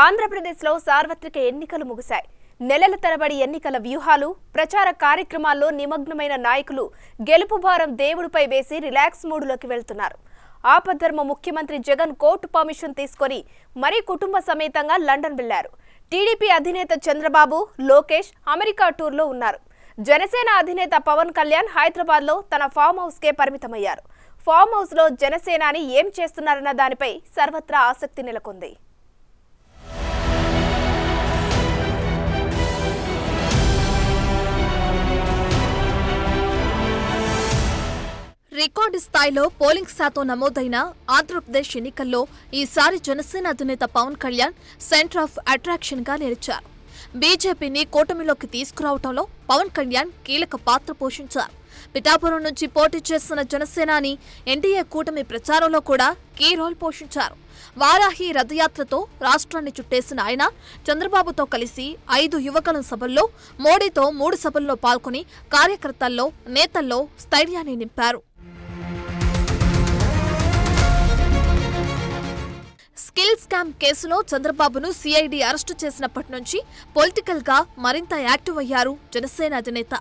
ఆంధ్రప్రదేశ్లో సార్వత్రిక ఎన్నికలు ముగిశాయి. నెలల తరబడి ఎన్నికల వ్యూహాలు, ప్రచార కార్యక్రమాల్లో నిమగ్నమైన నాయకులు గెలుపు భారం దేవుడిపై వేసి రిలాక్స్ మూడ్లోకి వెళ్తున్నారు. ఆపద్ధర్మ ముఖ్యమంత్రి జగన్ కోర్టు పర్మిషన్ తీసుకొని మరీ కుటుంబ సమేతంగా లండన్ వెళ్లారు. టీడీపీ అధినేత చంద్రబాబు, లోకేష్ అమెరికా టూర్లో ఉన్నారు. జనసేన అధినేత పవన్ కళ్యాణ్ హైదరాబాద్లో తన ఫామ్ హౌస్కే పరిమితమయ్యారు. ఫామ్ హౌస్లో జనసేనాని ఏం చేస్తున్నారన్న దానిపై సర్వత్రా ఆసక్తి నెలకొంది. రికార్డు స్థాయిలో పోలింగ్ శాతం నమోదైన ఆంధ్రప్రదేశ్ ఎన్నికల్లో ఈసారి జనసేన అధినేత Pawan Kalyan centre of attraction గా నిలిచారు. బీజేపీని కూటమిలోకి తీసుకురావడంలో పవన్ కళ్యాణ్ కీలక పాత్ర పోషించారు. పిఠాపురం నుంచి పోటీ చేస్తున్న జనసేనాని ఎన్డీఏ కూటమి ప్రచారంలో కూడా కీ రోల్ పోషించారు. వారాహి రథయాత్రతో రాష్ట్రాన్ని చుట్టేసిన ఆయన చంద్రబాబుతో కలిసి 5 యువగలం సభల్లో, మోడీతో 3 సభల్లో పాల్గొని కార్యకర్తల్లో, నేతల్లో స్థైర్యాన్ని నింపారు. స్కిల్ స్కామ్ కేసులో చంద్రబాబును సిఐడి అరెస్టు చేసినప్పటి నుంచి పొలిటికల్ గా మరింత యాక్టివ్ అయ్యారు జనసేన అధినేత.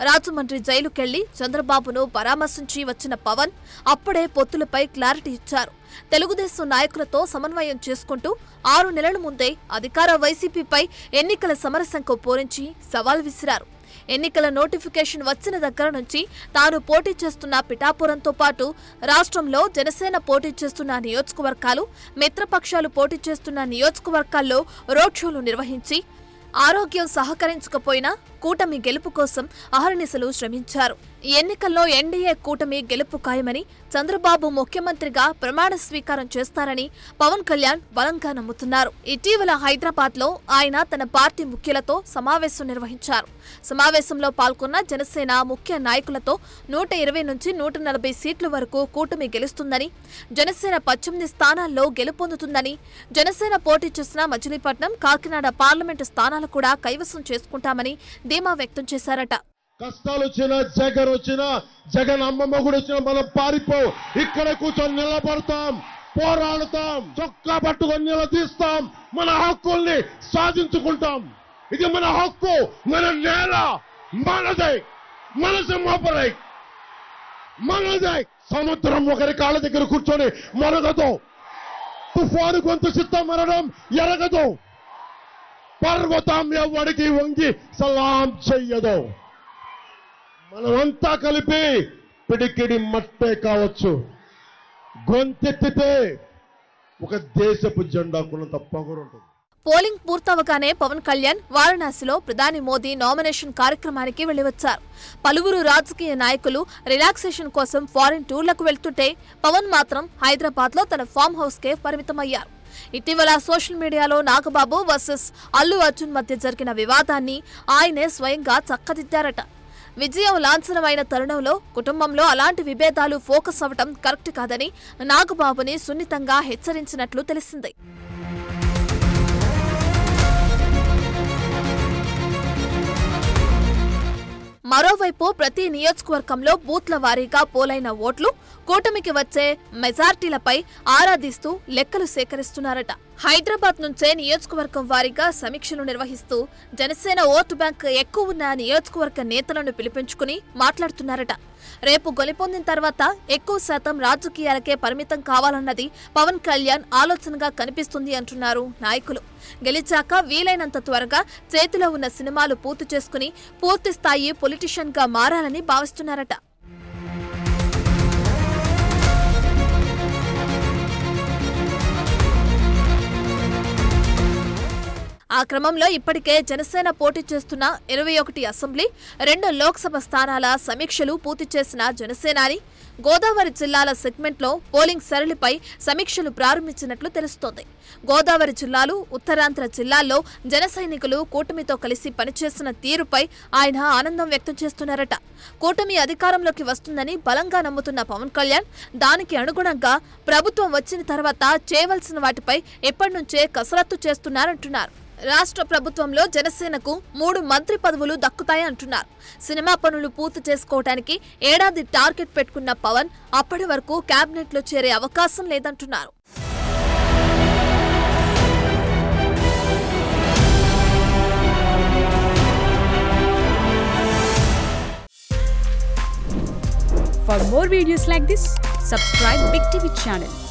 రాజమండ్రి జైలుకెళ్లి చంద్రబాబును పరామర్శించి వచ్చిన పవన్ అప్పుడే పొత్తులపై క్లారిటీ ఇచ్చారు. తెలుగుదేశం నాయకులతో సమన్వయం చేసుకుంటూ 6 నెలల ముందే అధికార వైసీపీపై ఎన్నికల సమరశంఖు పూరించి సవాల్ విసిరారు. ఎన్నికల నోటిఫికేషన్ వచ్చిన దగ్గర నుంచి తాను పోటీ చేస్తున్న పిఠాపురంతో పాటు రాష్ట్రంలో జనసేన పోటీ చేస్తున్న నియోజకవర్గాలు, మిత్రపక్షాలు పోటీ చేస్తున్న నియోజకవర్గాల్లో రోడ్ షోలు నిర్వహించి ఆరోగ్యం సహకరించకపోయినా కూటమి గెలుపు కోసం అహర్నిశలు శ్రమించారు. ఈ ఎన్నికల్లో ఎన్డీఏ కూటమి గెలుపు ఖాయమని, చంద్రబాబు ముఖ్యమంత్రిగా ప్రమాణ స్వీకారం చేస్తారని పవన్ కళ్యాణ్ బలంగా నమ్ముతున్నారు. ఇటీవల హైదరాబాద్లో ఆయన తన పార్టీ ముఖ్యులతో సమావేశం నిర్వహించారు. సమావేశంలో పాల్గొన్న జనసేన ముఖ్య నాయకులతో 120 నుంచి 140 సీట్ల వరకు కూటమి గెలుస్తుందని, జనసేన 18 స్థానాల్లో గెలుపొందుతుందని, జనసేన పోటీ చేసిన మచిలీపట్నం, కాకినాడ పార్లమెంటు స్థానాలు కూడా కైవసం చేసుకుంటామని ధీమా వ్యక్తం చేశారట. కష్టాలు వచ్చినా, జగన్ వచ్చినా, జగన్ అమ్మమ్మ కూడా వచ్చినా మనం పారిపో, ఇక్కడ కూర్చొని నిలబడతాం, పోరాడతాం, చొక్కా పట్టుకొని నిలదీస్తాం, మన హక్కుల్ని సాధించుకుంటాం. ఇది మన హక్కు, మన నేల మనదే, మన సింహాపరై మనదే. సముద్రం ఒకరి కాళ్ళ దగ్గర కూర్చొని మరగదు, తుఫాను గొంతు సిద్ధం మరడం ఎరగదు, పర్వతం ఎవడికి వంగి సలాం చెయ్యదు. మనమంతా కలిపి పిడికిడి మట్టే కావచ్చు, గొంతెత్తితే ఒక దేశపు జెండా కొనంత పొగరు ఉంటుంది. పోలింగ్ పూర్తవగానే పవన్ కళ్యాణ్ వారణాసిలో ప్రధాని మోదీ నామినేషన్ కార్యక్రమానికి వెళ్లివచ్చారు. పలువురు రాజకీయ నాయకులు రిలాక్సేషన్ కోసం ఫారిన్ టూర్లకు వెళ్తుంటే పవన్ మాత్రం హైదరాబాద్లో తన ఫామ్ హౌస్కే పరిమితమయ్యారు. ఇటీవల సోషల్ మీడియాలో నాగబాబు వర్సెస్ అల్లు అర్జున్ మధ్య జరిగిన వివాదాన్ని ఆయనే స్వయంగా చక్కదిద్దారట. విజయం లాంఛనమైన తరుణంలో కుటుంబంలో అలాంటి విభేదాలు ఫోకస్ అవ్వటం కరెక్ట్ కాదని నాగబాబుని సున్నితంగా హెచ్చరించినట్లు తెలిసింది. మరోవైపు ప్రతి నియోజకవర్గంలో బూత్ల వారీగా పోలైన ఓట్లు, కూటమికి వచ్చే మెజార్టీలపై ఆరాధిస్తూ లెక్కలు సేకరిస్తున్నారట. హైదరాబాద్ నుంచే నియోజకవర్గం వారీగా సమీక్షలు నిర్వహిస్తూ జనసేన ఓటు బ్యాంక్ ఎక్కువ ఉన్న నియోజకవర్గ నేతలను పిలిపించుకుని మాట్లాడుతున్నారట. రేపు గెలుపొందిన తర్వాత ఎక్కువ శాతం రాజకీయాలకే పరిమితం కావాలన్నది పవన్ కళ్యాణ్ ఆలోచనగా కనిపిస్తుంది అంటున్నారు నాయకులు. గెలిచాక వీలైనంత త్వరగా చేతిలో ఉన్న సినిమాలు పూర్తి చేసుకుని పూర్తి స్థాయి పొలిటీషియన్ గా మారాలని భావిస్తున్నారట. ఆ క్రమంలో ఇప్పటికే జనసేన పోటీ చేస్తున్న 21 అసెంబ్లీ, 2 లోక్సభ స్థానాల సమీక్షలు పూర్తి చేసిన జనసేనాని గోదావరి జిల్లాల సెగ్మెంట్లో పోలింగ్ సరళిపై సమీక్షలు ప్రారంభించినట్లు తెలుస్తోంది. గోదావరి జిల్లాలు, ఉత్తరాంధ్ర జిల్లాల్లో జన సైనికులు కూటమితో కలిసి పనిచేసిన తీరుపై ఆయన ఆనందం వ్యక్తం చేస్తున్నారట. కూటమి అధికారంలోకి వస్తుందని బలంగా నమ్ముతున్న పవన్ కళ్యాణ్ దానికి అనుగుణంగా ప్రభుత్వం వచ్చిన తర్వాత చేయవలసిన వాటిపై ఎప్పటి నుంచే కసరత్తు చేస్తున్నారంటున్నారు. రాష్ట్ర ప్రభుత్వంలో జనసేనకు 3 మంత్రి పదవులు దక్కుతాయంటున్నారు. సినిమా పనులు పూర్తి చేసుకోవడానికి ఏడాది టార్గెట్ పెట్టుకున్న పవన్ అప్పటి వరకు క్యాబినెట్లో చేరే అవకాశం లేదంటున్నారు. For more videos like this, subscribe Big TV channel.